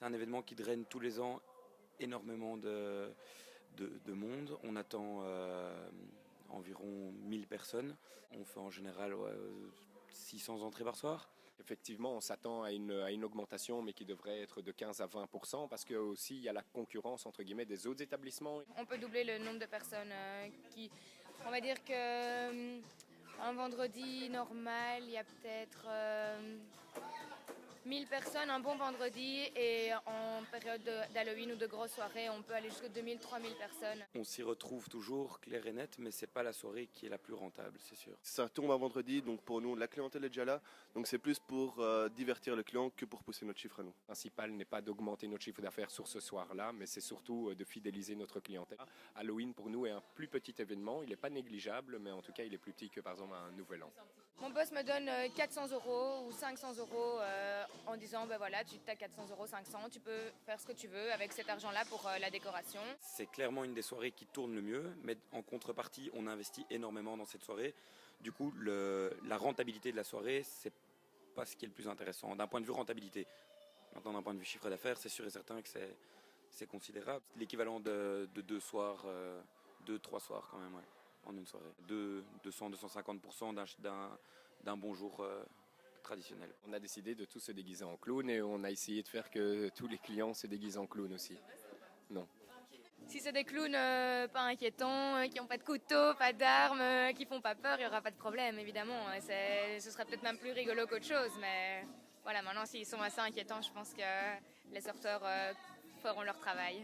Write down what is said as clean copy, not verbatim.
C'est un événement qui draine tous les ans énormément de monde. On attend environ 1000 personnes. On fait en général 600 entrées par soir. Effectivement, on s'attend à une augmentation, mais qui devrait être de 15 à 20%, parce que aussi il y a la concurrence entre guillemets des autres établissements. On peut doubler le nombre de personnes on va dire que un vendredi normal, il y a peut-être 1000 personnes un bon vendredi, et en période d'Halloween ou de grosses soirées, on peut aller jusqu'à 2000-3000 personnes. On s'y retrouve toujours clair et net, mais c'est pas la soirée qui est la plus rentable, c'est sûr. Ça tombe un vendredi, donc pour nous, la clientèle est déjà là. Donc c'est plus pour divertir le client que pour pousser notre chiffre à nous. Le principal n'est pas d'augmenter notre chiffre d'affaires sur ce soir-là, mais c'est surtout de fidéliser notre clientèle. Halloween pour nous est un plus petit événement, il n'est pas négligeable, mais en tout cas il est plus petit que par exemple un nouvel an. Mon boss me donne 400 € ou 500 € en disant ben voilà, tu as 400 €, 500, tu peux faire ce que tu veux avec cet argent-là pour la décoration. C'est clairement une des soirées qui tourne le mieux, mais en contrepartie, on investit énormément dans cette soirée. Du coup, la rentabilité de la soirée, c'est pas ce qui est le plus intéressant d'un point de vue rentabilité. Maintenant, d'un point de vue chiffre d'affaires, c'est sûr et certain que c'est considérable. C'est l'équivalent de 2 soirs, 2-3 soirs quand même, ouais, en une soirée. 200-250% d'un bon jour traditionnel. On a décidé de tous se déguiser en clown, et on a essayé de faire que tous les clients se déguisent en clown aussi. Non. Si c'est des clowns pas inquiétants, qui n'ont pas de couteau, pas d'armes, qui font pas peur, il n'y aura pas de problème, évidemment. Ce serait peut-être même plus rigolo qu'autre chose, mais voilà, maintenant s'ils sont assez inquiétants, je pense que les sorteurs feront leur travail.